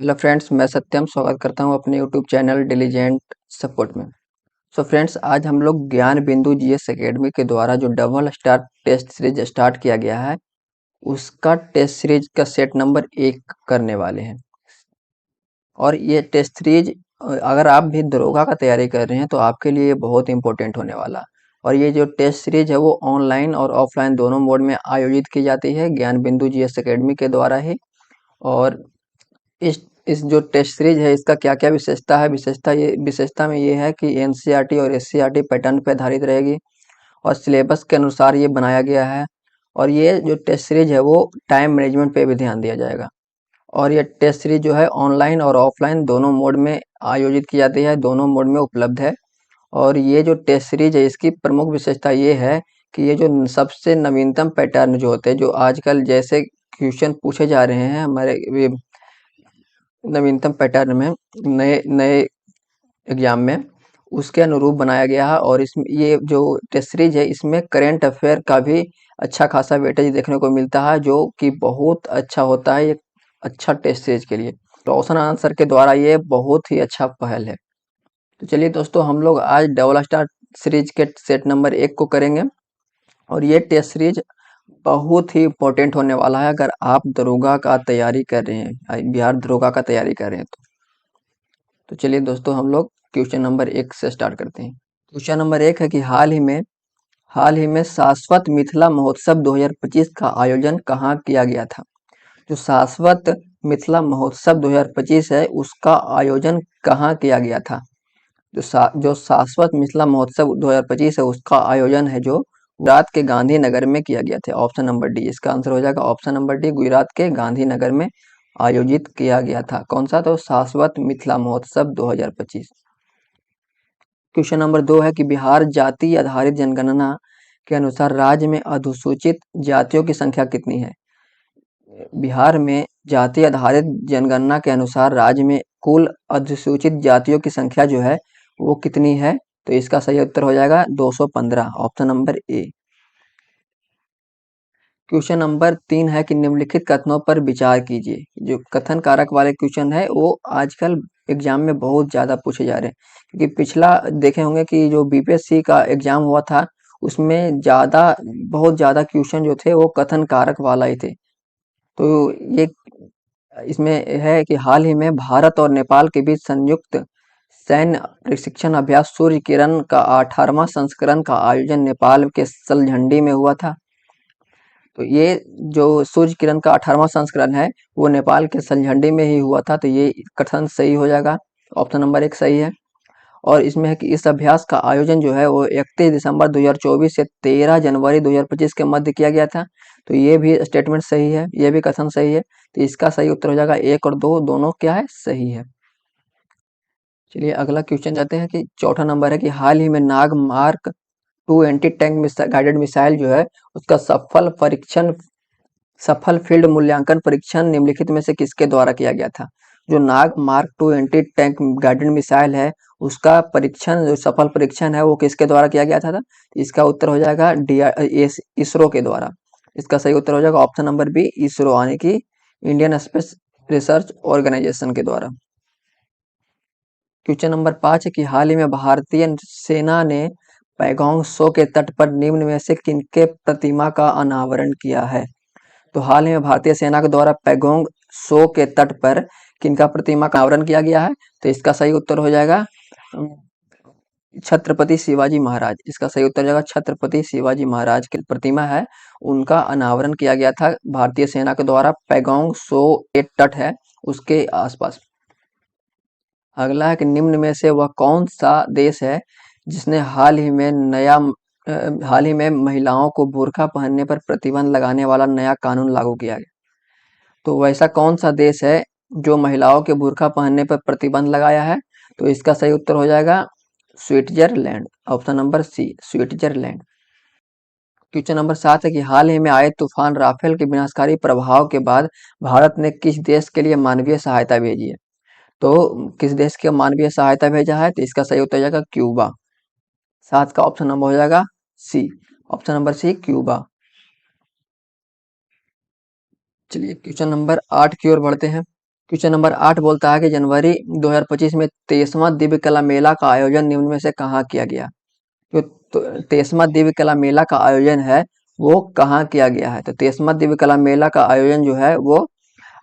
Hello friends, मैं सत्यम स्वागत करता हूं अपने यूट्यूब चैनल डिलीजेंट सपोर्ट में। सो फ्रेंड्स, आज हम लोग ज्ञान बिंदु जीएस एकेडमी के द्वारा जो double star test series start किया गया है उसका टेस्ट सीरीज का सेट नंबर 1 करने वाले हैं। और ये टेस्ट सीरीज अगर आप भी दरोगा का तैयारी कर रहे हैं तो आपके लिए बहुत इंपॉर्टेंट होने वाला। और ये जो टेस्ट सीरीज है वो ऑनलाइन और ऑफलाइन दोनों मोड में आयोजित की जाती है ज्ञान बिंदु जीएस एकेडमी के द्वारा ही। और इस जो टेस्ट सीरीज है इसका क्या क्या विशेषता है, विशेषता में ये है कि एनसीईआरटी और एससीईआरटी पैटर्न पर आधारित रहेगी और सिलेबस के अनुसार ये बनाया गया है। और ये जो टेस्ट सीरीज है वो टाइम मैनेजमेंट पे भी ध्यान दिया जाएगा। और ये टेस्ट सीरीज जो है ऑनलाइन और ऑफलाइन दोनों मोड में आयोजित की जाती है, दोनों मोड में उपलब्ध है। और ये जो टेस्ट सीरीज है इसकी प्रमुख विशेषता ये है कि ये जो सबसे नवीनतम पैटर्न जो होते हैं, जो आजकल जैसे क्वेश्चन पूछे जा रहे हैं हमारे नवीनतम पैटर्न में, नए नए एग्जाम में, उसके अनुरूप बनाया गया है। और इसमें ये जो टेस्ट सीरीज है इसमें करंट अफेयर का भी अच्छा खासा वेटेज देखने को मिलता है, जो कि बहुत अच्छा होता है ये अच्छा टेस्ट सीरीज के लिए। क्वेश्चन आंसर के द्वारा ये बहुत ही अच्छा पहल है। तो चलिए दोस्तों, हम लोग आज डबल स्टार सीरीज के सेट नंबर 1 को करेंगे। और ये टेस्ट सीरीज बहुत ही इम्पोर्टेंट होने वाला है अगर आप दरोगा का तैयारी कर रहे हैं, बिहार दरोगा का तैयारी कर रहे हैं तो चलिए दोस्तों, हम लोग क्वेश्चन नंबर 1 से स्टार्ट करते हैं। क्वेश्चन नंबर 1 है कि हाल ही में शाश्वत मिथिला महोत्सव 2025 का आयोजन कहाँ किया गया था। जो शाश्वत मिथिला महोत्सव 2025 है उसका आयोजन कहाँ किया गया था। जो शाश्वत मिथिला महोत्सव 2025 है उसका आयोजन है जो गुजरात के गांधीनगर में किया गया था। ऑप्शन नंबर डी इसका आंसर हो जाएगा। ऑप्शन नंबर डी, गुजरात के गांधीनगर में आयोजित किया गया था। कौन सा? तो शाश्वत मिथिला महोत्सव 2025। क्वेश्चन नंबर 2 है कि बिहार जाति आधारित जनगणना के अनुसार राज्य में अनुसूचित जातियों की संख्या कितनी है। बिहार में जाति आधारित जनगणना के अनुसार राज्य में कुल अनुसूचित जातियों की संख्या जो है वो कितनी है। तो इसका सही उत्तर हो जाएगा 215। Option number A. Question number 3 है कि निम्नलिखित कथनों पर विचार कीजिए। जो कथन कारक वाले क्वेश्चन है वो आजकल एग्जाम में बहुत ज़्यादा पूछे जा रहे हैं, क्योंकि पिछला देखे होंगे कि जो बीपीएससी का एग्जाम हुआ था उसमें बहुत ज़्यादा क्वेश्चन जो थे वो कथन कारक वाला ही थे। तो ये इसमें है कि हाल ही में भारत और नेपाल के बीच संयुक्त सैन्य प्रशिक्षण अभ्यास सूर्य किरण का 18वां संस्करण का आयोजन नेपाल के सलझंडी में हुआ था। तो ये जो सूर्य किरण का 18वां संस्करण है वो नेपाल के सलझंडी में ही हुआ था। तो ये कथन सही हो जाएगा। ऑप्शन नंबर 1 सही है। और इसमें है कि इस अभ्यास का आयोजन जो है वो 31 दिसंबर 2024 से 13 जनवरी 2025 के मध्य किया गया था। तो ये भी स्टेटमेंट सही है, ये भी कथन सही है। तो इसका सही उत्तर हो जाएगा 1 और 2 दोनों क्या है, सही है। चलिए अगला क्वेश्चन जाते हैं कि चौथा नंबर है कि हाल ही में Nag mark 2 anti tank guided missile जो है उसका सफल फील्ड मूल्यांकन परीक्षण निम्नलिखित में से किसके द्वारा किया गया था। जो Nag mark 2 anti tank guided missile है उसका परीक्षण, जो सफल परीक्षण है वो किसके द्वारा किया गया था। इसका उत्तर हो जाएगा इसरो के द्वारा। इसका सही उत्तर हो जाएगा ऑप्शन नंबर बी, इसरो, यानी कि इंडियन स्पेस रिसर्च ऑर्गेनाइजेशन के द्वारा। क्वेश्चन नंबर 5 है कि हाल ही में भारतीय सेना ने पैगोंग त्सो के तट पर निम्न में से किनके प्रतिमा का अनावरण किया है। तो हाल ही में भारतीय सेना के द्वारा पैगोंग त्सो के तट पर किनका प्रतिमा का अनावरण किया गया है। तो इसका सही उत्तर हो जाएगा छत्रपति शिवाजी महाराज। इसका सही उत्तर हो जाएगा छत्रपति शिवाजी महाराज की प्रतिमा है, उनका अनावरण किया गया था भारतीय सेना के द्वारा पैगोंग त्सो के तट है उसके आसपास। अगला है कि निम्न में से वह कौन सा देश है जिसने हाल ही में महिलाओं को बुर्का पहनने पर प्रतिबंध लगाने वाला नया कानून लागू किया है। तो वैसा कौन सा देश है जो महिलाओं के बुर्का पहनने पर प्रतिबंध लगाया है। तो इसका सही उत्तर हो जाएगा Switzerland. Option number C, Switzerland. Question number 7 है कि हाल ही में आए तूफान राफेल के विनाशकारी प्रभाव के बाद भारत ने किस देश के लिए मानवीय सहायता भेजी है। तो किस देश के मानवीय सहायता भेजा है। तो इसका सही उत्तर हो जाएगा क्यूबा। 7 का ऑप्शन नंबर हो जाएगा सी, ऑप्शन नंबर सी, क्यूबा। चलिए क्वेश्चन नंबर 8 की ओर बढ़ते हैं। क्वेश्चन नंबर 8 बोलता है कि जनवरी 2025 में 23वां दिव्य कला मेला का आयोजन निम्न में से कहाँ किया गया? जो 23वां दिव्य कला मेला का आयोजन है वो कहाँ किया गया है? तो 23वां दिव्य कला मेला का आयोजन जो है वो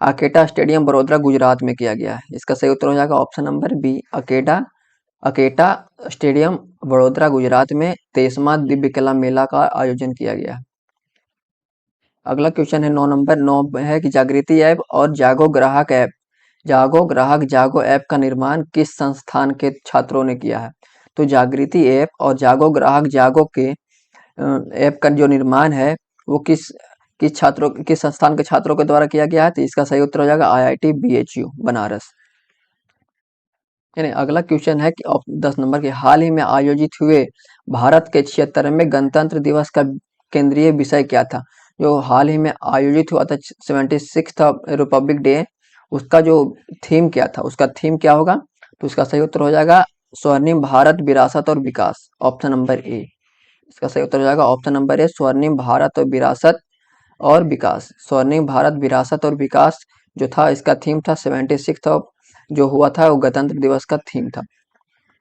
अकेटा स्टेडियम बड़ोदरा गुजरात में किया गया है। इसका सही उत्तर हो जाएगा option number B, Akota Akota stadium Vadodara Gujarat में 23वां दिव्य कला मेला का आयोजन किया गया है। अगला क्वेश्चन है 9 नंबर 9 है कि जागृति ऐप और जागो ऐप का निर्माण किस संस्थान के छात्रों ने किया है? तो जागृति ऐप और जागो के ऐप का जो निर्माण है वो किस संस्थान के छात्रों के द्वारा किया गया है? तो इसका सही उत्तर हो जाएगा IIT BHU बनारस। यानी अगला क्वेश्चन है कि 10 नंबर के हाल ही में आयोजित हुए भारत के 76वें गणतंत्र दिवस का केंद्रीय विषय क्या था? जो हाल ही में आयोजित हुआ था 76th रिपब्लिक डे, उसका जो थीम क्या था, उसका थीम क्या होगा? तो उसका सही उत्तर हो जाएगा स्वर्णिम भारत विरासत और विकास, ऑप्शन नंबर ए। इसका सही उत्तर हो जाएगा ऑप्शन नंबर ए, स्वर्णिम भारत और विरासत और विकास। स्वर्णिम भारत विरासत और विकास जो था इसका थीम था 76th जो हुआ था वो गणतंत्र दिवस का थीम था।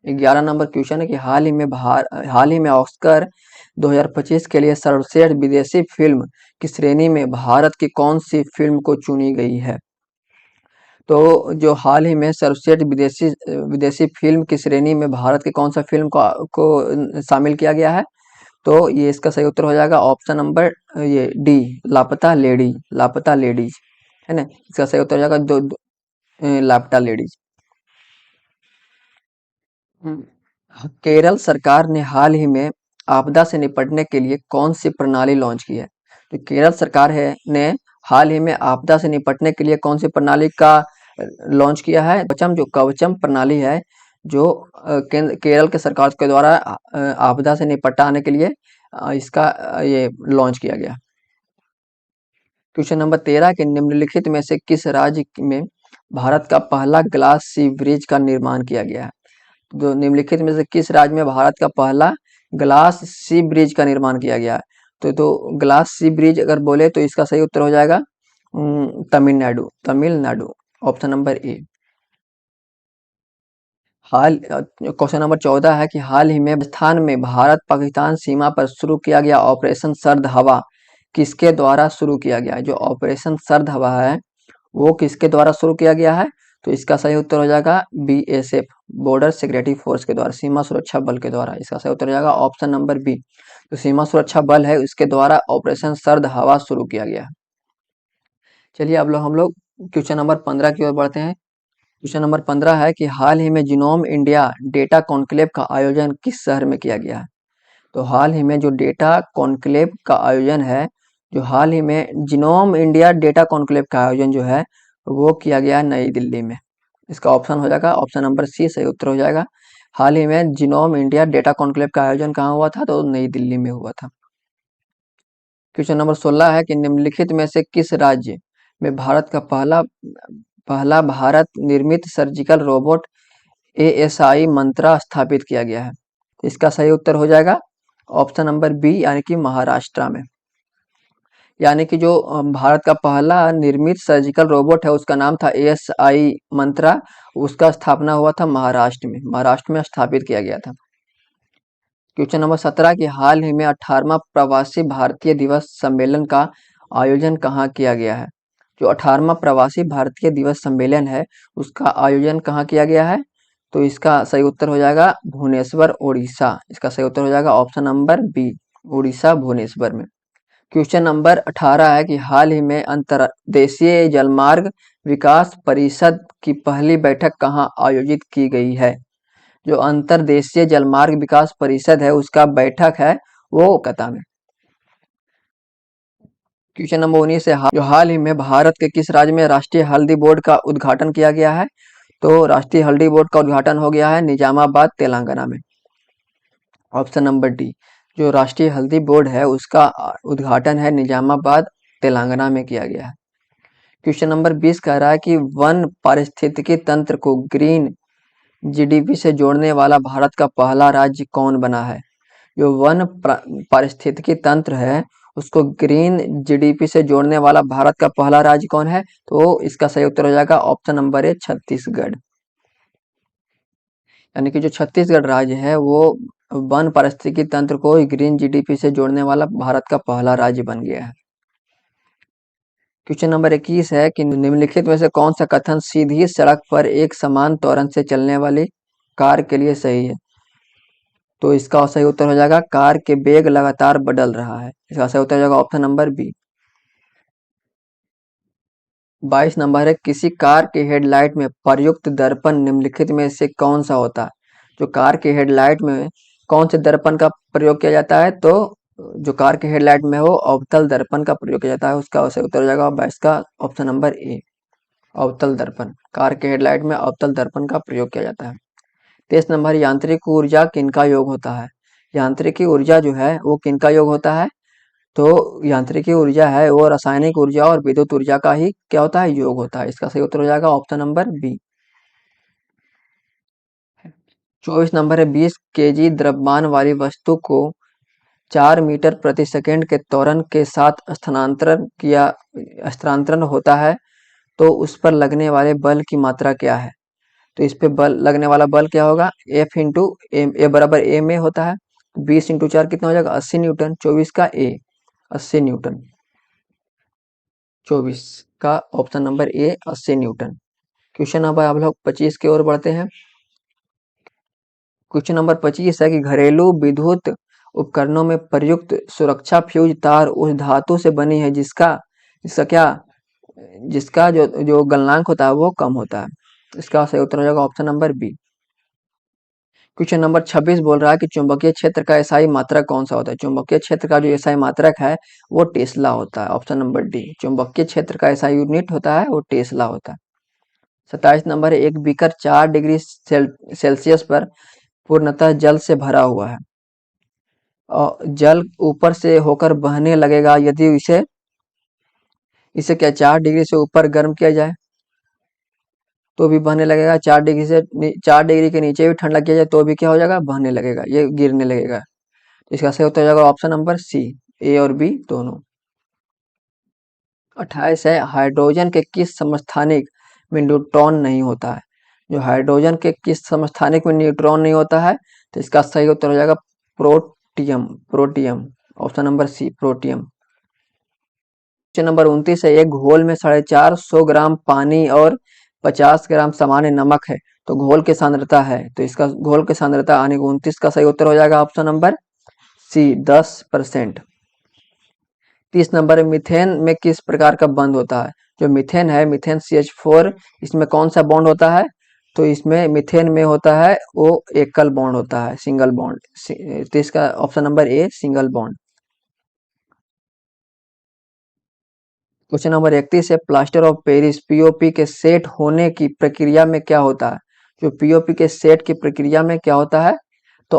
11 नंबर क्वेश्चन है कि हाल ही में ऑस्कर 2025 के लिए सर्वश्रेष्ठ विदेशी फिल्म की श्रेणी में भारत की कौन सी फिल्म को चुनी गई है? तो जो हाल ही में सर्वश्रेष्ठ विदेशी फिल्म की श्रेणी में भारत की कौन सा फिल्म को शामिल किया गया है? तो ये इसका सही उत्तर हो जाएगा ऑप्शन नंबर ये डी, लापता लेडीज है ना। इसका सही उत्तर हो जाएगा लापता लेडीज। केरल सरकार ने हाल ही में आपदा से निपटने के लिए कौन सी प्रणाली लॉन्च की है? तो केरल सरकार है ने हाल ही में आपदा से निपटने के लिए कौन सी प्रणाली का लॉन्च किया है? जो कवचम प्रणाली है जो केरल के सरकार के द्वारा आपदा से निपटाने के लिए इसका ये लॉन्च किया गया। क्वेश्चन नंबर 13 के निम्नलिखित में से किस राज्य में भारत का पहला ग्लास सी ब्रिज का निर्माण किया गया है? जो निम्नलिखित में से किस राज्य में भारत का पहला ग्लास सी ब्रिज का निर्माण किया गया है? तो ग्लास सी ब्रिज अगर बोले तो इसका सही उत्तर हो जाएगा Tamil Nadu, option number A. Question number 14 है कि हाल ही में राजस्थान में भारत पाकिस्तान सीमा पर शुरू किया गया ऑपरेशन सर्द हवा किसके द्वारा शुरू किया गया है? जो ऑपरेशन सर्द हवा है वो किसके द्वारा शुरू किया गया है? तो इसका सही उत्तर हो जाएगा BSF, बॉर्डर सिक्योरिटी फोर्स के द्वारा, सीमा सुरक्षा बल के द्वारा। इसका सही उत्तर हो जाएगा ऑप्शन नंबर बी, तो सीमा सुरक्षा बल है उसके द्वारा ऑपरेशन सर्द हवा शुरू किया गया है। चलिए अब हम लोग क्वेश्चन नंबर 15 की ओर बढ़ते हैं। क्वेश्चन नंबर 15 है कि हाल ही में जीनोम इंडिया डेटा कॉन्क्लेव का आयोजन किस शहर में किया गया है? तो हाल ही में जो डेटा कॉन्क्लेव का आयोजन है, जो हाल ही में जीनोम इंडिया डेटा कॉन्क्लेव का आयोजन जो है वो किया गया है नई दिल्ली में। इसका ऑप्शन हो जाएगा ऑप्शन नंबर सी सही उत्तर हो जाएगा। हाल ही में जीनोम इंडिया डेटा कॉन्क्लेव का आयोजन कहाँ हुआ था? तो नई दिल्ली में हुआ था। क्वेश्चन नंबर 16 है कि निम्नलिखित में से किस राज्य में भारत का पहला भारत निर्मित सर्जिकल रोबोट ASI मंत्रा स्थापित किया गया है? इसका सही उत्तर हो जाएगा ऑप्शन नंबर बी यानी कि महाराष्ट्र में। यानी कि जो भारत का पहला निर्मित सर्जिकल रोबोट है उसका नाम था ASI मंत्रा, उसका स्थापना हुआ था महाराष्ट्र में स्थापित किया गया था। क्वेश्चन नंबर 17 की हाल ही में 18वां प्रवासी भारतीय दिवस सम्मेलन का आयोजन कहाँ किया गया है? जो 18वां प्रवासी भारतीय दिवस सम्मेलन है उसका आयोजन कहाँ किया गया है? तो इसका सही उत्तर हो जाएगा भुवनेश्वर उड़ीसा। इसका सही उत्तर हो जाएगा option number B, Odisha Bhubaneswar में। क्वेश्चन नंबर 18 है कि हाल ही में अंतर्देशीय जलमार्ग विकास परिषद की पहली बैठक कहाँ आयोजित की गई है? जो अंतर्देशीय जलमार्ग विकास परिषद है उसका बैठक है वो कोलकाता में। क्वेश्चन नंबर 19 है जो हाल ही में भारत के किस राज्य में राष्ट्रीय हल्दी बोर्ड का उद्घाटन किया गया है? तो राष्ट्रीय हल्दी बोर्ड का उद्घाटन हो गया है निजामाबाद तेलंगाना में, ऑप्शन नंबर डी। जो राष्ट्रीय हल्दी बोर्ड है उसका उद्घाटन है निजामाबाद तेलंगाना में किया गया है। क्वेश्चन नंबर 20 कह रहा है कि वन पारिस्थितिकी तंत्र को ग्रीन GDP से जोड़ने वाला भारत का पहला राज्य कौन बना है? जो वन पारिस्थितिकी तंत्र है उसको ग्रीन जीडीपी से जोड़ने वाला भारत का पहला राज्य कौन है? तो इसका सही उत्तर हो जाएगा ऑप्शन नंबर ए, छत्तीसगढ़। यानी कि जो छत्तीसगढ़ राज्य है वो वन पारिस्थितिकी तंत्र को ग्रीन जीडीपी से जोड़ने वाला भारत का पहला राज्य बन गया है। क्वेश्चन नंबर 21 है कि निम्नलिखित में से कौन सा कथन सीधी सड़क पर एक समान त्वरण से चलने वाली कार के लिए सही है? तो इसका सही उत्तर हो जाएगा कार के वेग लगातार बदल रहा है। इसका सही उत्तर हो जाएगा ऑप्शन नंबर बी। 22 नंबर है किसी कार के हेडलाइट में प्रयुक्त दर्पण निम्नलिखित में से कौन सा होता है? जो कार के हेडलाइट में कौन से दर्पण का प्रयोग किया जाता है? तो जो कार के हेडलाइट में हो अवतल दर्पण का प्रयोग किया जाता है। उसका सही उत्तर हो जाएगा 22 का ऑप्शन नंबर ए, अवतल दर्पण। कार के हेडलाइट में अवतल दर्पण का प्रयोग किया जाता है। 23 नंबर यांत्रिक ऊर्जा किनका योग होता है? यांत्रिकी ऊर्जा जो है वो किनका योग होता है? तो यांत्रिकी ऊर्जा है वो रासायनिक ऊर्जा और विद्युत ऊर्जा का ही क्या होता है? योग होता है। इसका सही उत्तर हो जाएगा ऑप्शन नंबर बी। 24 नंबर है 20 केजी द्रव्यमान वाली वस्तु को 4 मीटर प्रति सेकंड के त्वरण के साथ स्थानांतरण होता है तो उस पर लगने वाले बल की मात्रा क्या है? तो इस पे बल लगने वाला बल क्या होगा? F इंटू एम, ए बराबर ए में होता है। 20 इंटू 4 कितना हो जाएगा? 80 न्यूटन। 24 का ए 80 न्यूटन। 24 का option number A 80 Newton. Question number आप लोग 25 की ओर बढ़ते हैं। क्वेश्चन नंबर 25 है कि घरेलू विद्युत उपकरणों में प्रयुक्त सुरक्षा फ्यूज तार उस धातु से बनी है जिसका जिसका क्या जिसका जो जो गलनांक होता है वो कम होता है। इसका सही उत्तर हो जाएगा option number B. Question number 26 बोल रहा है कि चुंबकीय क्षेत्र का एसआई मात्रक कौन सा होता है? चुंबकीय क्षेत्र का जो एसआई मात्रक है वो टेस्ला होता है। ऑप्शन नंबर डी, चुंबकीय क्षेत्र का एसआई यूनिट होता है वो टेस्ला होता है। 27 नंबर है एक बीकर 4 डिग्री सेल्सियस पर पूर्णतः जल से भरा हुआ है और जल ऊपर से होकर बहने लगेगा यदि इसे इसे क्या 4 डिग्री से ऊपर गर्म किया जाए तो भी बहने लगेगा। 4 डिग्री के नीचे भी ठंडा किया जाए तो भी क्या हो जाएगा? बहने लगेगा, ये गिरने लगेगा। इसका सही उत्तर हो जाएगा ऑप्शन नंबर सी, ए और बी दोनों। 28 है हाइड्रोजन के किस समस्थानिक में न्यूट्रॉन नहीं होता है? जो हाइड्रोजन के किस समस्थानिक में न्यूट्रॉन नहीं होता है तो इसका सही उत्तर हो जाएगा protium. Protium option number C, protium. Question number 29 है एक घोल में 450 ग्राम पानी और 50 ग्राम सामान्य नमक है तो घोल की सांद्रता है। तो इसका घोल की सांद्रता यानी 29 का सही उत्तर हो जाएगा ऑप्शन नंबर सी, 10%। 30 नंबर है मीथेन में किस प्रकार का बंध होता है? जो मीथेन है, मीथेन CH4, इसमें कौन सा बॉन्ड होता है? तो इसमें मीथेन में होता है वो एकल बॉन्ड होता है, सिंगल बॉन्ड। तो इसका option number A, single bond. Question number 31 है प्लास्टर ऑफ पेरिस पीओपी के सेट होने की प्रक्रिया में क्या होता है? जो पीओपी के सेट की प्रक्रिया में क्या होता है? तो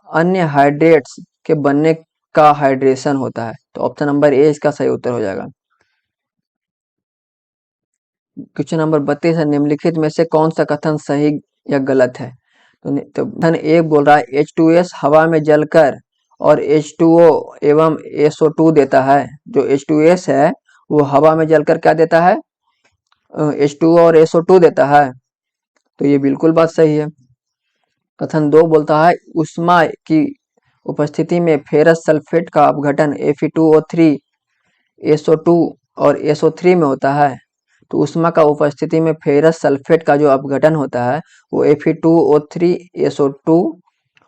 अन्य हाइड्रेट्स के बनने का हाइड्रेशन होता है। तो ऑप्शन नंबर ए इसका सही उत्तर हो जाएगा। क्वेश्चन नंबर 32 है निम्नलिखित में से कौन सा कथन सही या गलत है? तो कथन ए बोल रहा है H2S हवा में जलकर और H2O एवं SO2 देता है। जो H2S है वो हवा में जलकर क्या देता है? H2O और SO2 देता है। तो ये बिल्कुल बात सही है। कथन 2 बोलता है उष्मा की उपस्थिति में फेरस सल्फेट का अपघटन Fe2O3 SO2 और SO3 में होता है। तो उष्मा का उपस्थिति में फेरस सल्फेट का जो अपघटन होता है वो Fe2O3 SO2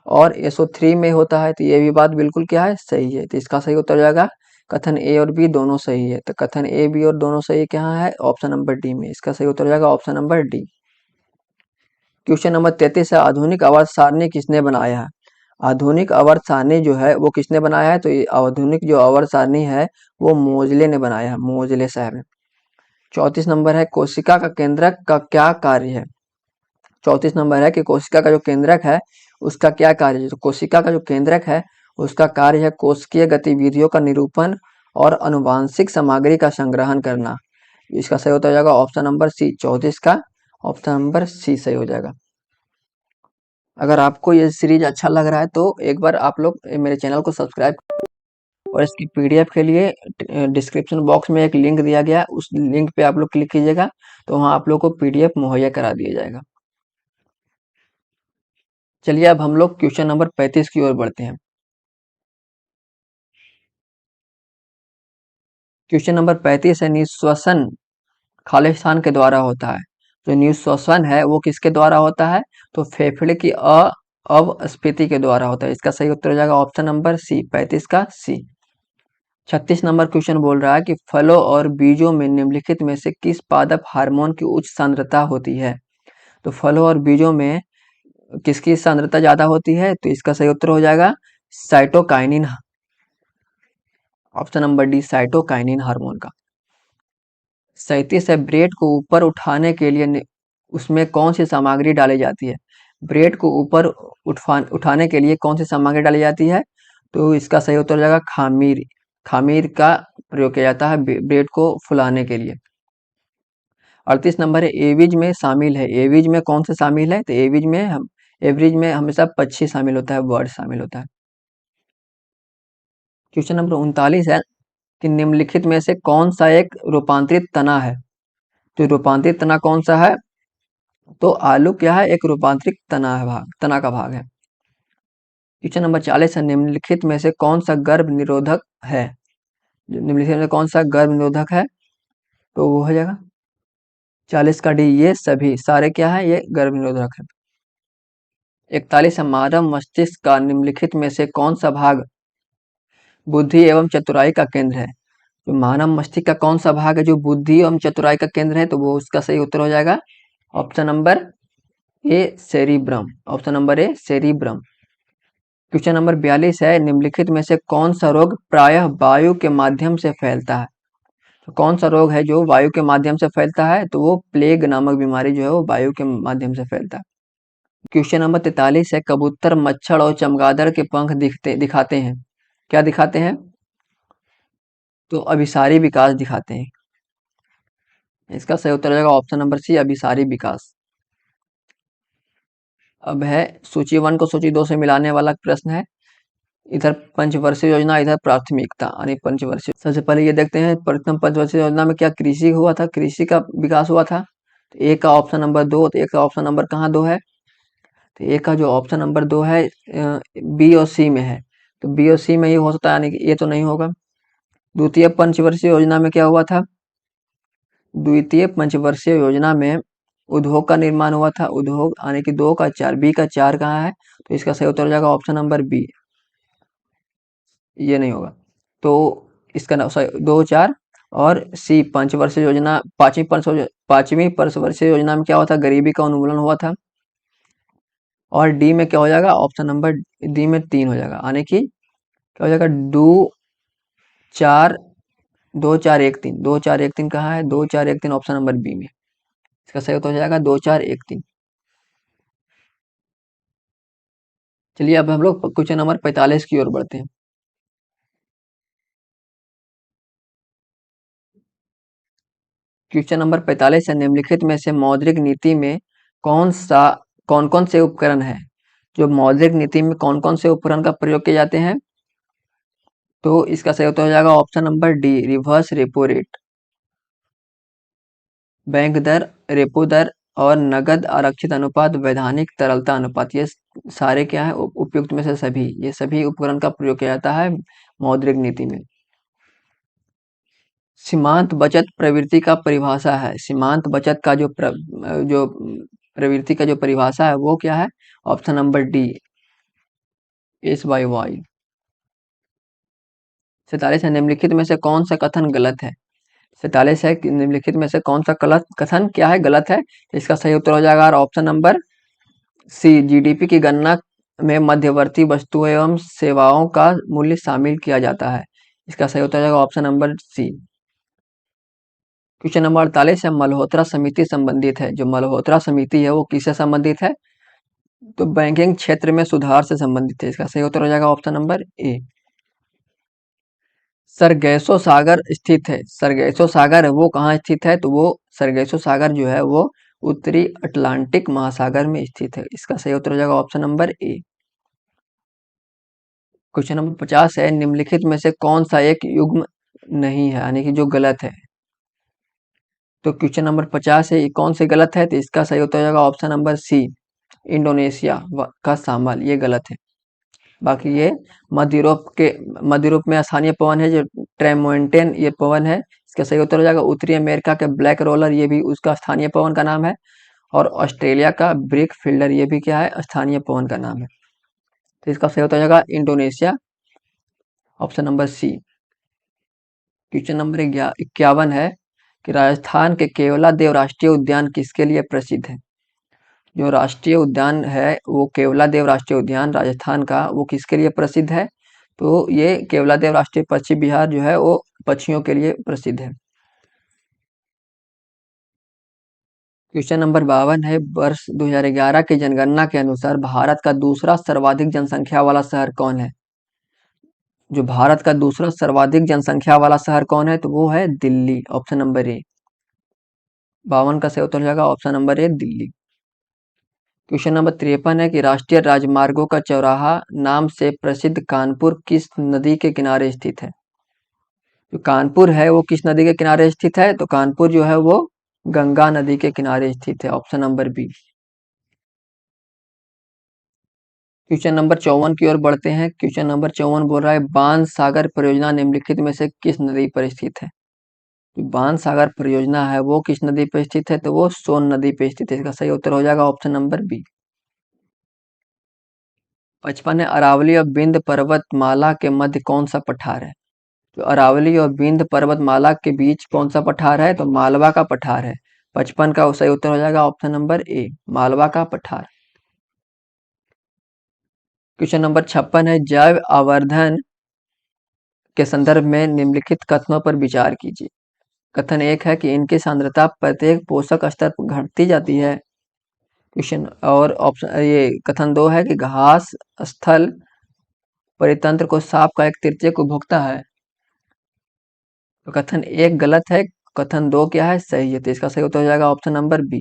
और SO3 में होता है। तो ये भी बात बिल्कुल क्या है? सही है। तो इसका सही उत्तर हो जाएगा कथन ए और बी दोनों सही है। तो कथन ए, बी और दोनों सही कहाँ है? ऑप्शन नंबर डी में। इसका सही उत्तर हो जाएगा option number D. Question number 33 है आधुनिक आवर्त सारणी किसने बनाया है? आधुनिक आवर्त सारणी जो है वो किसने बनाया है? तो ये आधुनिक जो आवर्त सारणी है वो मोजले ने बनाया है, मोजले साहब। 34 नंबर है कोशिका का केंद्रक का क्या कार्य है? 34 नंबर है कि कोशिका का जो केंद्रक है उसका क्या कार्य है? तो कोशिका का जो केंद्रक है उसका कार्य है कोशिकीय गतिविधियों का निरूपण और अनुवांशिक सामग्री का संग्रहण करना। इसका सही होता जाएगा ऑप्शन नंबर सी, 34 का ऑप्शन नंबर सी सही हो जाएगा। अगर आपको ये सीरीज अच्छा लग रहा है तो एक बार आप लोग मेरे चैनल को सब्सक्राइब और इसकी पीडीएफ के लिए डिस्क्रिप्शन बॉक्स में एक लिंक दिया गया है, उस लिंक पे आप लोग क्लिक कीजिएगा तो वहाँ आप लोग को पीडीएफ मुहैया करा दिया जाएगा। चलिए अब हम लोग क्वेश्चन नंबर 35 की ओर बढ़ते हैं। क्वेश्चन नंबर 35 है, निःश्वसन खालिस्तान के द्वारा होता है। जो निःश्वसन है वो किसके द्वारा होता है? तो फेफड़े की अवस्फीति के द्वारा होता है। इसका सही उत्तर हो जाएगा ऑप्शन नंबर सी, 35 का सी। 36 नंबर क्वेश्चन बोल रहा है कि फलों और बीजों में निम्नलिखित में से किस पादप हार्मोन की उच्च सांद्रता होती है? तो फलों और बीजों में किसकी सांद्रता ज्यादा होती है? तो इसका सही उत्तर हो जाएगा cytokinin, option number D, cytokinin hormone का। 37 है, ब्रेड को ऊपर उठाने के लिए उसमें कौन सी सामग्री डाली जाती है? ब्रेड को ऊपर उठाने के लिए कौन सी सामग्री डाली जाती है? तो इसका सही उत्तर हो जाएगा खामीर। खामीर का प्रयोग किया जाता है ब्रेड को फुलाने के लिए। 38 नंबर है, एविज में शामिल है। एविज में कौन सा शामिल है? तो एवरेज में हमेशा पक्षी शामिल होता है, बर्ड शामिल होता है। क्वेश्चन नंबर 39 है कि निम्नलिखित में से कौन सा एक रूपांतरित तना है? तो रूपांतरित तना कौन सा है? तो आलू क्या है? एक रूपांतरित तना का भाग है। क्वेश्चन नंबर 40 है, निम्नलिखित में से कौन सा गर्भ निरोधक है? निम्नलिखित में कौन सा गर्भ निरोधक है? तो वो हो जाएगा 40 का डी, ये सभी सारे क्या है? ये गर्भ निरोधक है। 41 है, मानव मस्तिष्क का निम्नलिखित में से कौन सा भाग बुद्धि एवं चतुराई का केंद्र है? तो मानव मस्तिष्क का कौन सा भाग है जो बुद्धि एवं चतुराई का केंद्र है? तो वो उसका सही उत्तर हो जाएगा option number A, cerebrum. Option number A, cerebrum. Question number 42 है, निम्नलिखित में से कौन सा रोग प्रायः वायु के माध्यम से फैलता है? तो कौन सा रोग है जो वायु के माध्यम से फैलता है? तो वो प्लेग नामक बीमारी जो है वो वायु के माध्यम से फैलता है। क्वेश्चन नंबर 43 है, कबूतर, मच्छर और चमगादड़ के पंख दिखाते हैं। क्या दिखाते हैं? तो अभिसारी विकास दिखाते हैं। इसका सही उत्तर हो जाएगा ऑप्शन नंबर सी, अभिसारी विकास। अब है सूची 1 को सूची 2 से मिलाने वाला प्रश्न है। इधर पंचवर्षीय योजना, इधर प्राथमिकता यानी पंचवर्षीय। सबसे पहले ये देखते हैं प्रथम पंचवर्षीय योजना में क्या कृषि हुआ था, कृषि का विकास हुआ था। तो ए का ऑप्शन नंबर 2, तो ए का ऑप्शन नंबर कहाँ 2 है? तो ए का जो ऑप्शन नंबर 2 है बी और सी में है। तो बी और सी में ये हो सकता है, यानी कि ये तो नहीं होगा। द्वितीय पंचवर्षीय योजना में क्या हुआ था? द्वितीय पंचवर्षीय योजना में उद्योग का निर्माण हुआ था। उद्योग यानी कि 2 का 4, बी का 4 कहाँ है? तो इसका सही उत्तर हो जाएगा ऑप्शन नंबर बी, ये नहीं होगा। तो इसका नाम सॉरी 2 4 और सी पंचवर्षीय योजना, पांचवी पंचवर्षीय योजना में क्या हुआ था? गरीबी का उन्मूलन हुआ था। और डी में क्या हो जाएगा? ऑप्शन नंबर डी में 3 हो जाएगा, यानी कि क्या हो जाएगा? 4 2 4 1 3, 2 4 1 3 कहाँ है? 2 4 1 3 ऑप्शन नंबर बी में। इसका सही उत्तर हो जाएगा 2 4 1 3। चलिए अब हम लोग क्वेश्चन नंबर 45 की ओर बढ़ते हैं। क्वेश्चन नंबर 45 है, निम्नलिखित में से मौद्रिक नीति में कौन कौन से उपकरण है? जो मौद्रिक नीति में कौन कौन से उपकरण का प्रयोग किए जाते हैं? तो इसका सही उत्तर हो जाएगा option number D, reverse repo rate. Bank दर, रेपो दर और नगद आरक्षित अनुपात, वैधानिक तरलता अनुपात, ये सारे क्या है? उपयुक्त में से सभी, ये सभी उपकरण का प्रयोग किया जाता है मौद्रिक नीति में। सीमांत बचत प्रवृत्ति का परिभाषा है। सीमांत बचत का जो प्रवृत्ति का जो परिभाषा है वो क्या है? Option number D, S Y Y. 47 है, निम्नलिखित में से कौन सा कथन गलत है? 47 है कि निम्नलिखित में से कौन सा कथन क्या है? गलत है। इसका सही उत्तर हो जाएगा ऑप्शन नंबर सी, जीडीपी की गणना में मध्यवर्ती वस्तुओं एवं सेवाओं का मूल्य शामिल किया जाता है। इसका सही उत्तर हो जाएगा option number C. Question number 48 है, मल्होत्रा समिति संबंधित है। जो मल्होत्रा समिति है वो किससे संबंधित है? तो बैंकिंग क्षेत्र में सुधार से संबंधित है। इसका सही उत्तर हो जाएगा ऑप्शन नंबर ए। सरगैसो सागर स्थित है। सरगैसो सागर है वो कहाँ स्थित है? तो वो सरगैसो सागर जो है वो उत्तरी अटलांटिक महासागर में स्थित है। इसका सही उत्तर हो जाएगा option number A. Question number 50 है, निम्नलिखित में से कौन सा एक युग्म नहीं है, यानी कि जो गलत है। तो क्वेश्चन नंबर 50 है, ये कौन से गलत है, तो इसका सही उत्तर हो जाएगा ऑप्शन नंबर सी, इंडोनेशिया का शामिल, ये गलत है। बाकी ये मध्य यूरोप में स्थानीय पवन है जो ट्रेमोंटेन ये पवन है, इसका सही उत्तर हो जाएगा। उत्तरी अमेरिका के ब्लैक रोलर, ये भी उसका स्थानीय पवन का नाम है। और ऑस्ट्रेलिया का ब्रिक फील्डर, ये भी क्या है, स्थानीय पवन का नाम है। तो इसका सही उत्तर हो जाएगा Indonesia, option number C. Question number 51 है कि राजस्थान के केवलादेव राष्ट्रीय उद्यान किसके लिए प्रसिद्ध है। जो राष्ट्रीय उद्यान है वो केवलादेव राष्ट्रीय उद्यान राजस्थान का, वो किसके लिए प्रसिद्ध है, तो ये केवलादेव राष्ट्रीय पक्षी विहार जो है वो पक्षियों के लिए प्रसिद्ध है। क्वेश्चन नंबर 52 है, वर्ष 2011 की जनगणना के अनुसार भारत का दूसरा सर्वाधिक जनसंख्या वाला शहर कौन है। जो भारत का दूसरा सर्वाधिक जनसंख्या वाला शहर कौन है, तो वो है दिल्ली, ऑप्शन नंबर ए। 52 का सही उत्तर हो जाएगा option number A, Delhi. Question number 53 है कि राष्ट्रीय राजमार्गों का चौराहा नाम से प्रसिद्ध कानपुर किस नदी के किनारे स्थित है। जो कानपुर है वो किस नदी के किनारे स्थित है, तो कानपुर जो है वो गंगा नदी के किनारे स्थित है, option number B. Question number 54 की ओर बढ़ते हैं। क्वेश्चन नंबर 54 बोल रहा है, बांध सागर परियोजना निम्नलिखित में से किस नदी पर स्थित है। जो बांध सागर परियोजना है वो किस नदी पर स्थित है, तो वो सोन नदी पर स्थित है, इसका सही उत्तर हो जाएगा ऑप्शन नंबर बी। 55 है, अरावली और विंध्य पर्वतमाला के मध्य कौन सा पठार है। तो अरावली और विंध्य पर्वतमाला के बीच कौन सा पठार है, तो मालवा का पठार है। 55 का सही उत्तर हो जाएगा ऑप्शन नंबर ए, मालवा का पठार। क्वेश्चन नंबर 56 है, जैव आवर्धन के संदर्भ में निम्नलिखित कथनों पर विचार कीजिए। कथन 1 है कि इनकी सांद्रता प्रत्येक पोषक स्तर पर घटती जाती है। क्वेश्चन और ऑप्शन ये कथन 2 है कि घास स्थल परितंत्र को साफ का एक तृतीयक उपभोक्ता है। तो कथन 1 गलत है, कथन 2 क्या है, सही है, तो इसका सही उत्तर हो जाएगा option number B.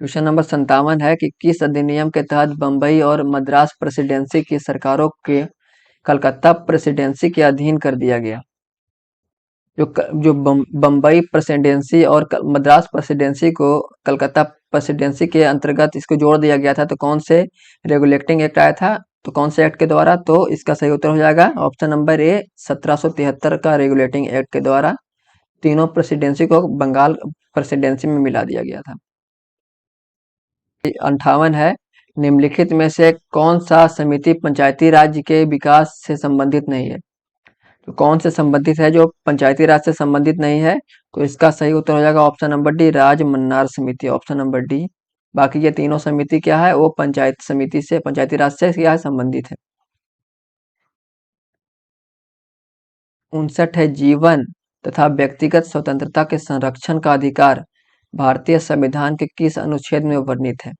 Question number 57 है कि किस अधिनियम के तहत बम्बई और मद्रास प्रेसिडेंसी की सरकारों के कलकत्ता प्रेसिडेंसी के अधीन कर दिया गया। जो बम्बई प्रेसिडेंसी और मद्रास प्रेसिडेंसी को कलकत्ता प्रेसिडेंसी के अंतर्गत इसको जोड़ दिया गया था, तो कौन से रेगुलेटिंग एक्ट आया था, तो कौन से एक्ट के द्वारा, तो इसका सही उत्तर हो जाएगा ऑप्शन नंबर ए, 1773 का रेगुलेटिंग एक्ट के द्वारा तीनों प्रेसिडेंसी को बंगाल प्रेसिडेंसी में मिला दिया गया था। 58 है, निम्नलिखित में से कौन सा समिति पंचायती राज के विकास से संबंधित नहीं है। तो कौन से संबंधित है जो पंचायती राज से संबंधित नहीं है, तो इसका सही उत्तर हो जाएगा ऑप्शन नंबर डी, राज मन्नार समिति, ऑप्शन नंबर डी। बाकी ये तीनों समिति क्या है, वो पंचायत समिति से, पंचायती राज से क्या है, संबंधित है। 59 है, जीवन तथा व्यक्तिगत स्वतंत्रता के संरक्षण का अधिकार भारतीय संविधान के किस अनुच्छेद में वर्णित है।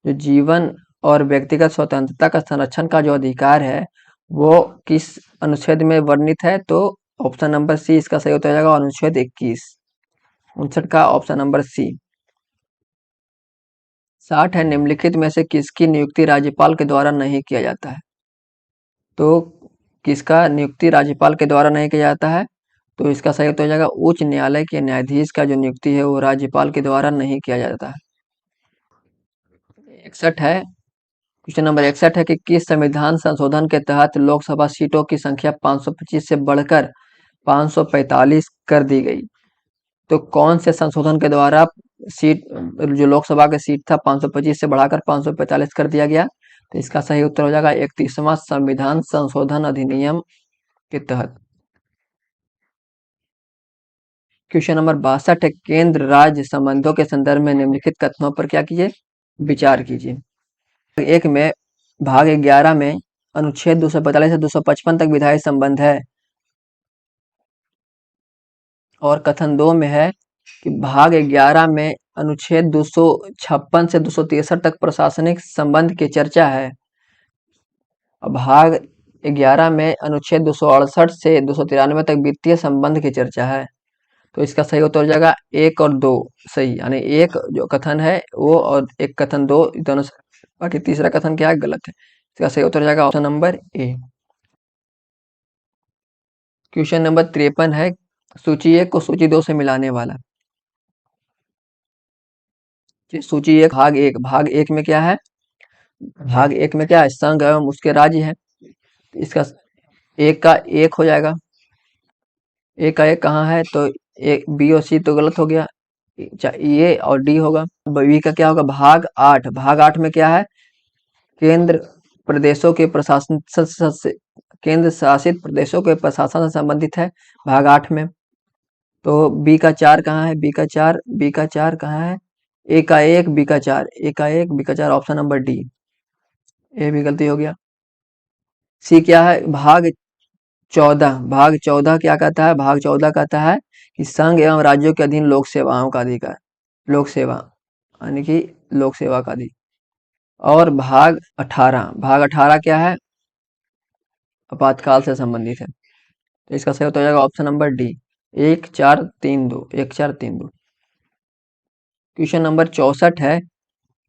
जो जीवन और व्यक्तिगत स्वतंत्रता का संरक्षण का जो अधिकार है वो किस अनुच्छेद में वर्णित है, तो ऑप्शन नंबर सी इसका सही उत्तर हो जाएगा अनुच्छेद 21। 59 का ऑप्शन नंबर सी। 60 है, निम्नलिखित में से किसकी नियुक्ति राज्यपाल के द्वारा नहीं किया जाता है। तो किसका नियुक्ति राज्यपाल के द्वारा नहीं किया जाता है, तो इसका सही उत्तर हो जाएगा उच्च न्यायालय के न्यायाधीश का जो नियुक्ति है वो राज्यपाल के द्वारा नहीं किया जाता है। 61 है, क्वेश्चन नंबर 61 है कि किस संविधान संशोधन के तहत लोकसभा सीटों की संख्या 525 से बढ़कर 545 कर दी गई। तो कौन से संशोधन के द्वारा सीट, जो लोकसभा की सीट था 525 से बढ़ाकर 545 कर दिया गया, तो इसका सही उत्तर हो जाएगा 31वां संविधान संशोधन अधिनियम के तहत। क्वेश्चन नंबर 62 है, केंद्र राज्य संबंधों के संदर्भ में निम्नलिखित कथनों पर क्या कीजिए, विचार कीजिए। एक में भाग 11 में अनुच्छेद 245 से 255 तक विधायी संबंध है, और कथन 2 में है कि भाग 11 में अनुच्छेद 256 से 263 तक प्रशासनिक संबंध की चर्चा है। और भाग 11 में अनुच्छेद 268 से 293 तक वित्तीय संबंध की चर्चा है। तो इसका सही उत्तर हो जाएगा 1 और 2 सही, यानी एक जो कथन है वो और एक कथन 2 दोनों बाकी तीसरा कथन क्या है, गलत है। इसका सही उत्तर हो जाएगा option number A. Question number 53 है, सूची 1 को सूची 2 से मिलाने वाला। सूची 1 भाग 1, भाग 1 में क्या है, भाग 1 में क्या है, संघ एवं उसके राज्य है। इसका एक का एक हो जाएगा, एक का एक कहाँ है, तो एक बी और सी तो गलत हो गया, ये और डी होगा। बी का क्या होगा, भाग 8, भाग 8 में क्या है, केंद्र प्रदेशों के प्रशासन से, केंद्र शासित प्रदेशों के प्रशासन से संबंधित है भाग 8 में। तो बी का 4 कहाँ है, बी का 4, बी का 4 कहाँ है, ए का 1 बी का 4, ए का 1 बी का 4, ऑप्शन नंबर डी। ए भी गलती हो गया। सी क्या है, भाग 14, भाग 14 क्या कहता है, भाग 14 कहता है कि संघ एवं राज्यों के अधीन लोक सेवाओं का अधिकार, लोक सेवा यानी कि लोक सेवा का अधिकार। और भाग 18, भाग 18 क्या है, आपातकाल से संबंधित है। तो इसका सही उत्तर हो जाएगा option number D, 1432, 1432। Question number 64 है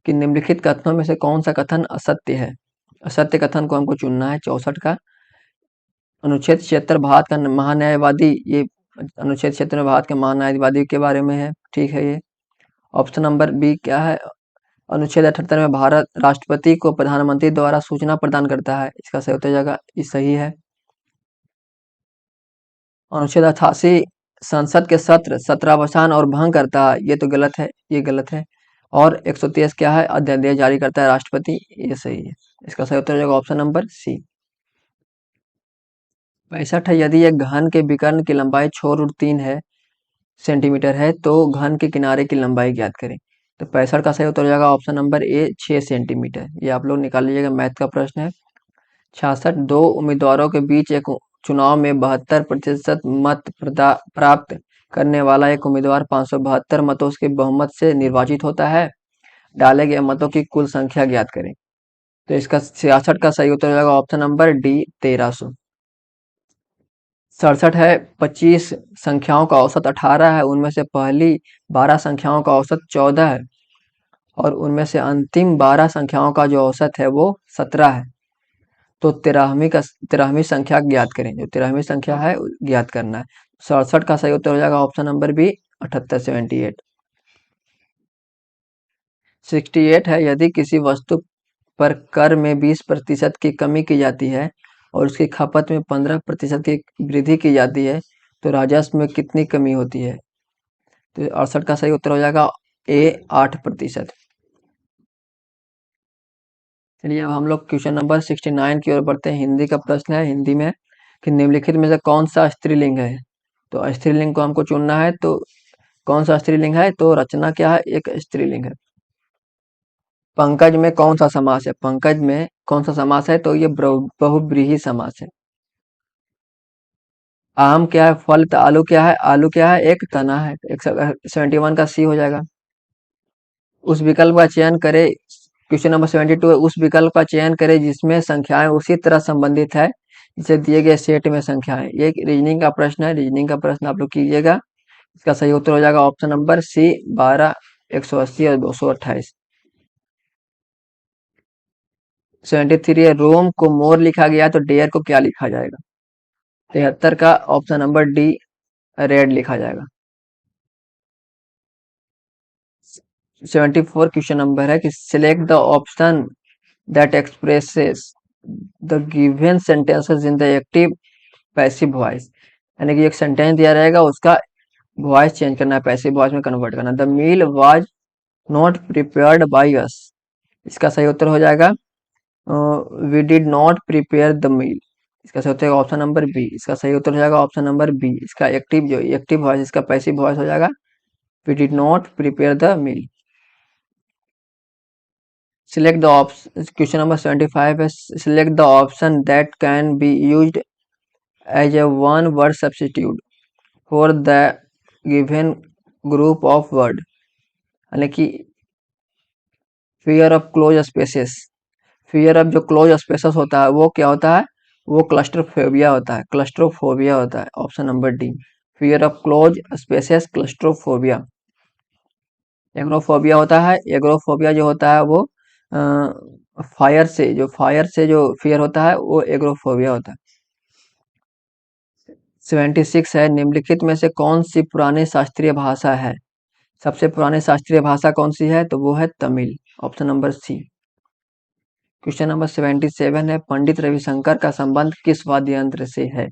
कि निम्नलिखित कथनों में से कौन सा कथन असत्य है। असत्य कथन को हमको चुनना है 64 का। अनुच्छेद 76 भारत का महान्यायवादी, ये अनुच्छेद 76 भारत के महान्यायवादी के बारे में है, ठीक है ये। ऑप्शन नंबर बी क्या है, अनुच्छेद 78 में भारत राष्ट्रपति को प्रधानमंत्री द्वारा सूचना प्रदान करता है, इसका सही उत्तर हो जाएगा, ये सही है। अनुच्छेद 88 संसद के सत्र सत्रावसान और भंग करता है, ये तो गलत है, ये गलत है। और 123 क्या है, अध्यादेश जारी करता है राष्ट्रपति, ये सही है। इसका सही उत्तर हो जाएगा ऑप्शन नंबर सी। 65 है, यदि एक घन के विकर्ण की लंबाई 6√3 है सेंटीमीटर है तो घन के किनारे की लंबाई ज्ञात करें। तो 65 का सही उत्तर हो जाएगा ऑप्शन नंबर ए, 6 सेंटीमीटर। ये आप लोग निकाल लीजिएगा, मैथ का प्रश्न है। 66, दो उम्मीदवारों के बीच एक चुनाव में 72% मत प्राप्त करने वाला एक उम्मीदवार 572 मतों के बहुमत से निर्वाचित होता है। डाले गए मतों की कुल संख्या ज्ञात करें। तो इसका 66 का सही उत्तर हो जाएगा ऑप्शन नंबर डी, 1300। 67 है, 25 संख्याओं का औसत 18 है, उनमें से पहली 12 संख्याओं का औसत 14 है और उनमें से अंतिम 12 संख्याओं का जो औसत है वो 17 है। तो 13वीं संख्या ज्ञात करें, जो 13वीं संख्या है ज्ञात करना है। 67 का सही उत्तर हो जाएगा ऑप्शन नंबर बी, 78, 78। 68 है, यदि किसी वस्तु पर कर में 20% की कमी की जाती है और उसकी खपत में 15% की वृद्धि की जाती है तो राजस्व में कितनी कमी होती है। तो 68 का सही उत्तर हो जाएगा ए, 8%। चलिए अब हम लोग क्वेश्चन नंबर 69 की ओर बढ़ते हैं। हिंदी का प्रश्न है, हिंदी में कि निम्नलिखित में से कौन सा स्त्रीलिंग है। तो स्त्रीलिंग को हमको चुनना है, तो कौन सा स्त्रीलिंग है, तो रचना क्या है, एक स्त्रीलिंग है। पंकज में कौन सा समास है, पंकज में कौन सा समास है, तो ये बहुव्रीहि समास है। आम क्या है, फल, तो आलू क्या है, आलू क्या है, एक तना है। 71 का सी हो जाएगा। उस विकल्प का चयन करें, क्वेश्चन नंबर 72 है, उस विकल्प का चयन करें जिसमें संख्याएं उसी तरह संबंधित है जिसे दिए गए सेट में संख्याएं। ये एक रीजनिंग का प्रश्न है, रीजनिंग का प्रश्न आप लोग कीजिएगा। इसका सही उत्तर हो जाएगा ऑप्शन नंबर सी, 12, 180 और 228। 73 है, रोम को मोर लिखा गया तो डेयर को क्या लिखा जाएगा। 73 का ऑप्शन नंबर डी, रेड लिखा जाएगा। 74 क्वेश्चन नंबर है कि select the option that expresses the given sentences in the active passive voice. यानी कि एक सेंटेंस दिया रहेगा, उसका वॉइस चेंज करना है, पैसिव वॉइस में कन्वर्ट करना। The meal was not prepared by us, इसका सही उत्तर हो जाएगा we did not prepare the meal. इसका सही उत्तर होगा ऑप्शन नंबर बी। इसका सही उत्तर हो जाएगा ऑप्शन नंबर बी। इसका एक्टिव, जो एक्टिव वॉइस, इसका पैसिव वॉइस हो जाएगा we did not prepare the meal. Select the option, question number 75 is select the option that can be used as a one word substitute for the given group of word। यानी कि fear of closed spaces, fear of जो closed spaces होता है वो क्या होता है, वो क्लस्ट्रोफोबिया होता है, क्लस्ट्रोफोबिया होता है, option number D, fear of closed spaces, claustrophobia. Agoraphobia होता है, एग्रोफोबिया जो होता है वो फायर से जो फियर होता है वो एग्रोफोबिया होता है। 76 है, निम्नलिखित में से कौन सी पुरानी शास्त्रीय भाषा है? सबसे पुरानी शास्त्रीय भाषा कौन सी है? तो वो है Tamil, option number C. Question number 77 है, पंडित रविशंकर का संबंध किस वाद्य यंत्र से है?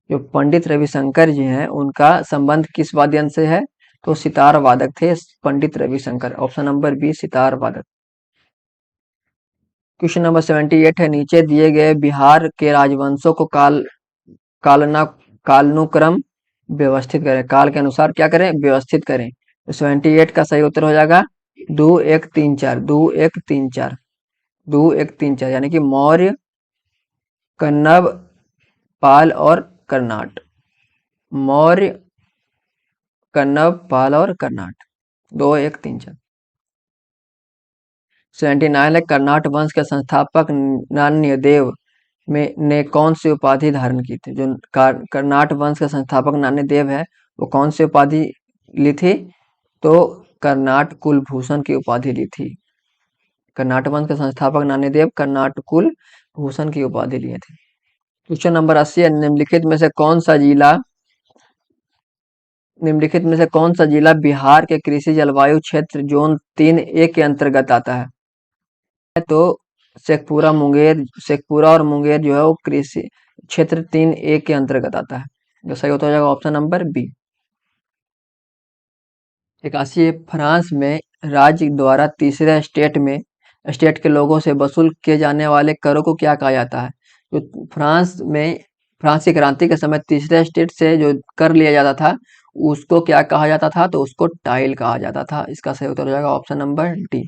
जो पंडित रविशंकर जी हैं उनका संबंध किस वाद्य यंत्र से है? तो सितार वादक थे Pandit Ravishankar, option number B sitar वादक। क्वेश्चन नंबर 78 है, नीचे दिए गए बिहार के राजवंशों को कालना कालानुक्रम व्यवस्थित करें। काल के अनुसार क्या करें? व्यवस्थित करें। तो 78 का सही उत्तर हो जाएगा 2134, 2134, 2134, यानी कि मौर्य, कन्नब, पाल और कर्नाट। मौर्य, कन्नब, पाल और कर्नाट, 2134। 79 है, कर्नाट वंश के संस्थापक नान्यदेव ने कौन सी उपाधि धारण की थी? जो कर्नाट वंश के संस्थापक नान्यदेव है वो कौन सी उपाधि ली थी? तो कर्नाट कुलभूषण की उपाधि ली थी। कर्नाट वंश के संस्थापक नान्यदेव कर्नाट कुलभूषण की उपाधि लिए थे। क्वेश्चन नंबर 80 है, निम्नलिखित में से कौन सा जिला बिहार के कृषि जलवायु क्षेत्र जोन 3A के अंतर्गत आता है? तो शेखपुरा और मुंगेर जो है वो कृषि क्षेत्र 3A के अंतर्गत आता है। जो सही उत्तर हो जाएगा ऑप्शन नंबर बी। 81 है, फ्रांस में राज्य द्वारा तीसरे स्टेट के लोगों से वसूल किए जाने वाले करों को क्या कहा जाता है? जो फ्रांस की क्रांति के समय तीसरे स्टेट से जो कर लिया जाता था उसको क्या कहा जाता था? तो उसको टाइल कहा जाता था। इसका सही उत्तर हो जाएगा option number D.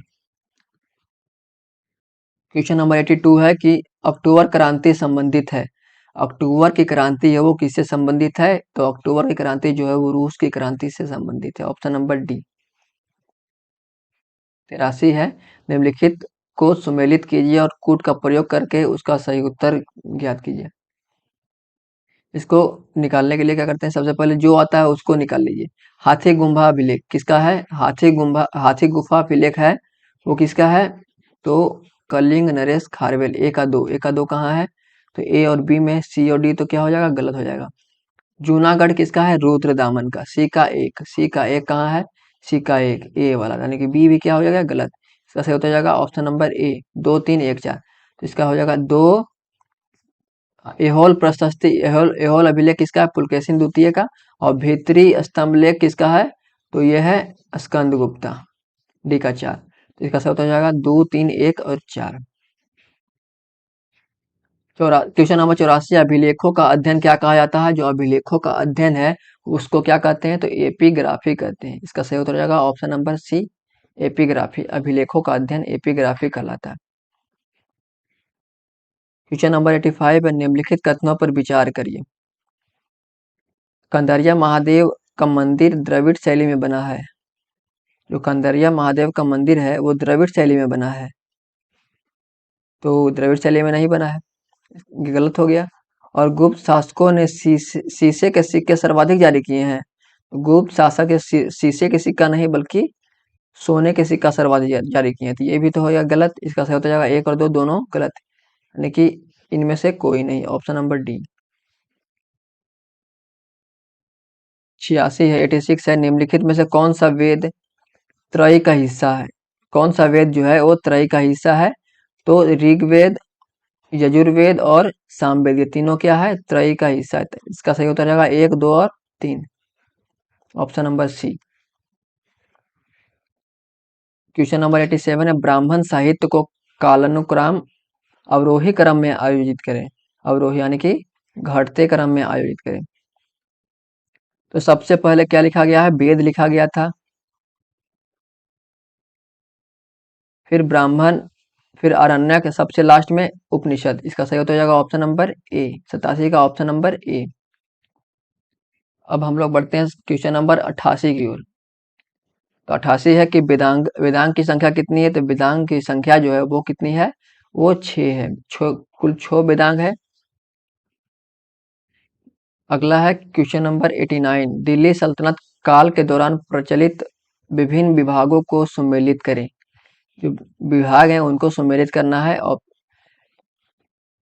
Question number 82 है कि अक्टूबर क्रांति संबंधित है। अक्टूबर की क्रांति है वो किससे संबंधित है? तो अक्टूबर की क्रांति जो है वो रूस की क्रांति से संबंधित है, ऑप्शन नंबर डी। 83 है, निम्नलिखित को सुमेलित कीजिए और कूट का प्रयोग करके उसका सही उत्तर ज्ञात कीजिए। इसको निकालने के लिए क्या करते हैं? सबसे पहले जो आता है उसको निकाल लीजिए। हाथी गुम्फा अभिलेख किसका है? हाथी गुफा अभिलेख है वो किसका है? तो कलिंग नरेश खारवेल। ए का दो कहाँ है? तो ए और बी में, सी और डी तो क्या हो जाएगा? गलत हो जाएगा। जूनागढ़ किसका है? रुद्रदामन का। सी का एक कहाँ है? सी का एक ए वाला, यानी कि बी भी क्या हो जाएगा? गलत। इसका सही होता जाएगा ऑप्शन नंबर ए, 2 3 1 4। तो इसका हो जाएगा दो। एहोल प्रशस्ति, एहोल अभिलेख किसका है? पुलकेशिन द्वितीय का। और भीतरी स्तंभ लेख किसका है? तो यह है स्कंदगुप्ता, डी का 4। तो इसका सही उत्तर हो जाएगा 2 3 1 और 4। क्वेश्चन नंबर 84, अभिलेखों का अध्ययन क्या कहा जाता है? जो अभिलेखों का अध्ययन है उसको क्या कहते हैं? तो एपिग्राफी कहते हैं। इसका सही उत्तर हो जाएगा ऑप्शन नंबर सी, एपिग्राफी। अभिलेखों का अध्ययन एपिग्राफी कहलाता है। क्वेश्चन नंबर 85 है, निम्नलिखित कथनों पर विचार करिए। कंदरिया महादेव का मंदिर द्रविड़ शैली में बना है। जो कंदरिया महादेव का मंदिर है वो द्रविड़ शैली में बना है, तो द्रविड़ शैली में नहीं बना है, ये गलत हो गया। और गुप्त शासकों ने शीशे के सिक्के सर्वाधिक जारी किए हैं। गुप्त शासक के शीशे के सिक्का नहीं बल्कि सोने के सिक्का सर्वाधिक जारी किए हैं, तो ये भी तो हो गया गलत। इसका सही होता जाएगा 1 और 2 दोनों गलत, यानी कि इनमें से कोई नहीं, ऑप्शन नंबर डी। 86 है, 86 है, निम्नलिखित में से कौन सा वेद त्रय का हिस्सा है? कौन सा वेद जो है वो त्रय का हिस्सा है? तो ऋग्वेद, यजुर्वेद और सामवेद, ये तीनों क्या है? त्रय का हिस्सा है। इसका सही उत्तर रहेगा 1 2 और 3, option number C. Question number 87 है, ब्राह्मण साहित्य को कालानुक्रम अवरोही क्रम में आयोजित करें। अवरोही यानी कि घटते क्रम में आयोजित करें। तो सबसे पहले क्या लिखा गया है? वेद लिखा गया था, फिर ब्राह्मण, फिर आरण्यक, सबसे लास्ट में उपनिषद। इसका सही उत्तर हो जाएगा ऑप्शन नंबर ए, 87 का ऑप्शन नंबर ए। अब हम लोग बढ़ते हैं क्वेश्चन नंबर 88 की ओर। तो 88 है कि वेदांग वेदांग की संख्या कितनी है? तो वेदांग की संख्या जो है वो कितनी है? वो 6 है, कुल 6 वेदांग है। अगला है क्वेश्चन नंबर 89, दिल्ली सल्तनत काल के दौरान प्रचलित विभिन्न विभागों को सुमेलित करें। जो विभाग हैं उनको सम्मिलित करना है। और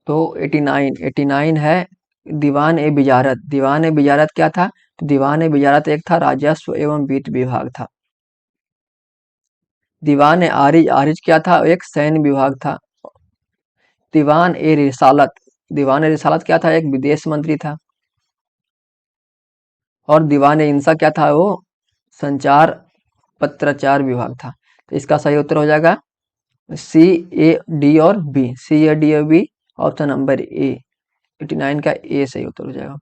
तो 89 है दीवान ए बिजारत। दीवान ए बिजारत क्या था? तो दीवान ए बिजारत एक था राजस्व एवं वित्त विभाग था। दीवान ए आरिज, आरिज क्या था? एक सैन्य विभाग था। दीवान ए रिसालत, दीवान ए रिसालत क्या था? एक विदेश मंत्री था। और दीवान ए इंसा क्या था? वो संचार पत्राचार विभाग था। तो इसका सही उत्तर हो जाएगा सी, ए, डी और बी। सी, ए, डी और बी, ऑप्शन नंबर ए। 89 का ए सही उत्तर हो जाएगा।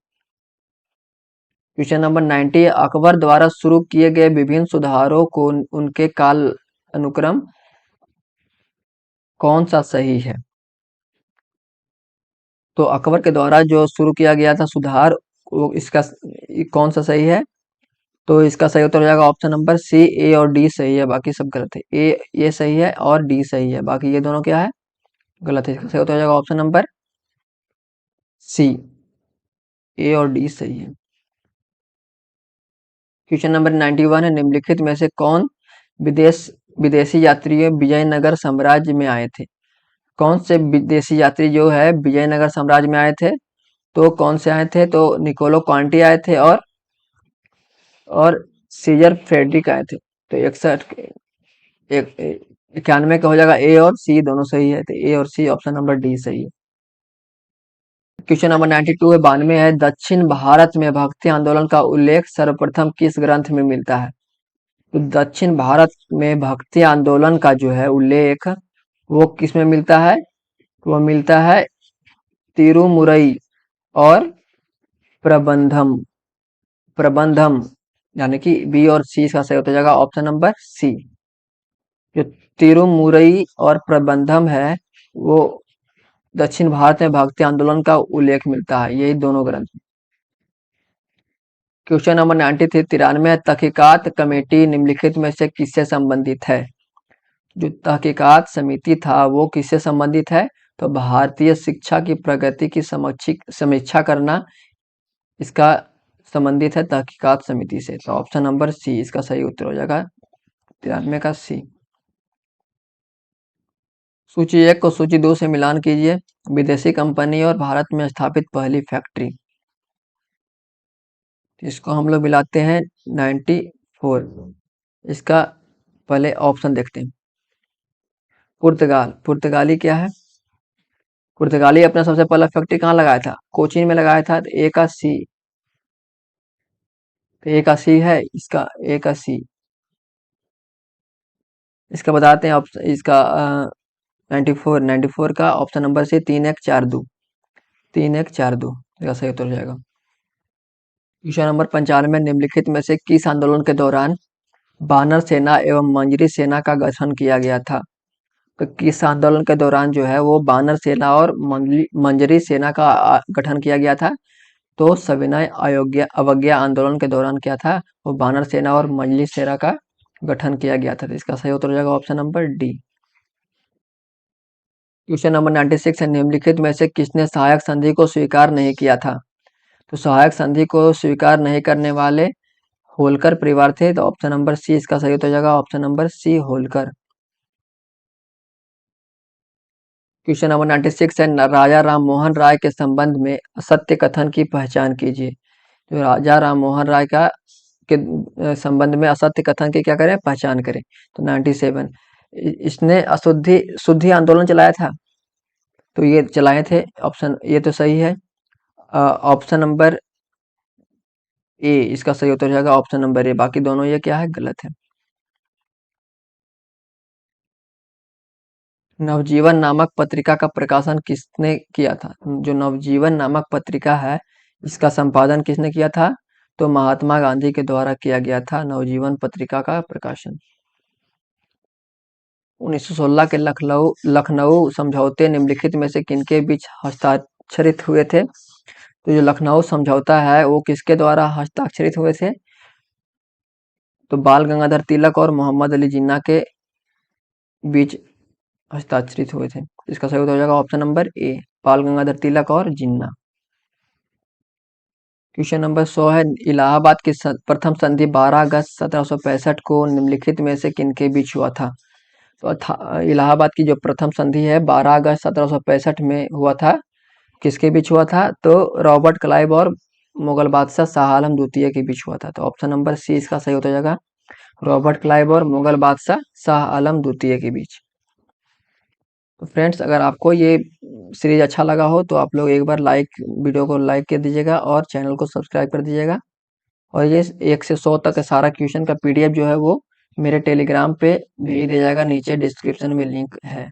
क्वेश्चन नंबर 90, अकबर द्वारा शुरू किए गए विभिन्न सुधारों को उनके काल अनुक्रम कौन सा सही है? तो अकबर के द्वारा जो शुरू किया गया था सुधार, वो इसका कौन सा सही है? तो इसका सही उत्तर हो जाएगा ऑप्शन नंबर सी। ए और डी सही है, बाकी सब गलत है। ए, ये सही है और डी सही है, बाकी ये दोनों क्या है? गलत है। इसका सही उत्तर हो जाएगा ऑप्शन नंबर सी। ए और डी सही है। क्वेश्चन नंबर 91 है, निम्नलिखित में से कौन विदेशी यात्री विजयनगर साम्राज्य में आए थे? कौन से विदेशी यात्री जो है विजयनगर साम्राज्य में आए थे? तो कौन से आए थे? तो निकोलो क्वांटी आए थे और सीजर फ्रेडरिक आए थे। तो 91 का हो जाएगा ए और सी दोनों सही है। तो ए और सी, ऑप्शन नंबर डी सही है। क्वेश्चन नंबर 92 है, 92 है, दक्षिण भारत में भक्ति आंदोलन का उल्लेख सर्वप्रथम किस ग्रंथ में मिलता है? तो दक्षिण भारत में भक्ति आंदोलन का जो है उल्लेख वो किस में मिलता है? वो मिलता है तिरुमुरई और प्रबंधम, प्रबंधम, यानी कि बी और सी इसका सही होता जाएगा ऑप्शन नंबर सी। जो तिरुमुरई और प्रबंधम है वो दक्षिण भारत में भक्ति आंदोलन का उल्लेख मिलता है, यही दोनों ग्रंथ। क्वेश्चन नंबर 93, 93 तहकीकात कमेटी निम्नलिखित में से किससे संबंधित है? जो तहकीकात समिति था वो किससे संबंधित है? तो भारतीय शिक्षा की प्रगति की समीक्षा करना इसका संबंधित है तहकीकात समिति से। तो ऑप्शन नंबर सी इसका सही उत्तर हो जाएगा 93 का सी। सूची 1 को सूची 2 से मिलान कीजिए। विदेशी कंपनी और भारत में स्थापित पहली फैक्ट्री, इसको हम लोग मिलाते हैं 94। इसका पहले ऑप्शन देखते हैं। पुर्तगाल, पुर्तगाली क्या है? पुर्तगाली अपना सबसे पहला फैक्ट्री कहाँ लगाया था? कोचीन में लगाया था। तो ए का सी, तो ए का सी है इसका, ए का सी। इसका बताते हैं ऑप्शन, इसका 94 का ऑप्शन नंबर सी, 3142, 3142 इसका सही उत्तर हो जाएगा। क्वेश्चन नंबर 95, निम्नलिखित में से किस आंदोलन के दौरान बानर सेना एवं मंजरी सेना का गठन किया गया था? तो किस आंदोलन के दौरान जो है वो बानर सेना और मंजरी सेना का गठन किया गया था? तो सविनय अवज्ञा आंदोलन के दौरान क्या था? वो बानर सेना और मंजरी सेना का गठन किया गया था। तो इसका सही उत्तर हो जाएगा option number D. Question number 96 है, निम्नलिखित में से किसने सहायक संधि को स्वीकार नहीं किया था? तो सहायक संधि को स्वीकार नहीं करने वाले होलकर परिवार थे। तो ऑप्शन नंबर सी इसका सही उत्तर हो जाएगा option number C, Holkar. Question number 96 है, राजा राम मोहन राय के संबंध में असत्य कथन की पहचान कीजिए। जो राजा राम मोहन राय का के संबंध में असत्य कथन की क्या करें? पहचान करें। तो 97, इसने अशुद्धि शुद्धि आंदोलन चलाया था। तो ये चलाए थे, ऑप्शन ये तो सही है। ऑप्शन नंबर ए इसका सही उत्तर हो जाएगा ऑप्शन नंबर ए, बाकी दोनों ये क्या है? गलत है। नवजीवन नामक पत्रिका का प्रकाशन किसने किया था? जो नवजीवन नामक पत्रिका है इसका संपादन किसने किया था? तो महात्मा गांधी के द्वारा किया गया था नवजीवन पत्रिका का प्रकाशन। 1916 के लखनऊ लखनऊ समझौते निम्नलिखित में से किनके बीच हस्ताक्षरित हुए थे? तो जो लखनऊ समझौता है वो किसके द्वारा हस्ताक्षरित हुए थे? तो बाल गंगाधर तिलक और मोहम्मद अली जिन्ना के बीच हस्ताक्षरित हुए थे। इसका सही उत्तर हो जाएगा ऑप्शन नंबर ए, बाल गंगाधर तिलक और जिन्ना। क्वेश्चन नंबर 100 है, इलाहाबाद की प्रथम संधि 12 अगस्त 1765 को निम्नलिखित में से किनके बीच हुआ था? तो इलाहाबाद की जो प्रथम संधि है 12 अगस्त 1765 में हुआ था। किसके बीच हुआ था? तो रॉबर्ट क्लाइव और मुगल बादशाह शाह आलम द्वितीय के बीच हुआ था। तो ऑप्शन नंबर सी इसका सही हो जाएगा, रॉबर्ट क्लाइव और मुगल बादशाह शाह आलम द्वितीय के बीच। तो फ्रेंड्स, अगर आपको ये सीरीज अच्छा लगा हो तो आप लोग एक बार वीडियो को लाइक कर दीजिएगा और चैनल को सब्सक्राइब कर दीजिएगा। और ये 1 से 100 तक सारा क्वेश्चन का पीडीएफ जो है वो मेरे टेलीग्राम पे भेज दिया जाएगा, नीचे डिस्क्रिप्शन में लिंक है।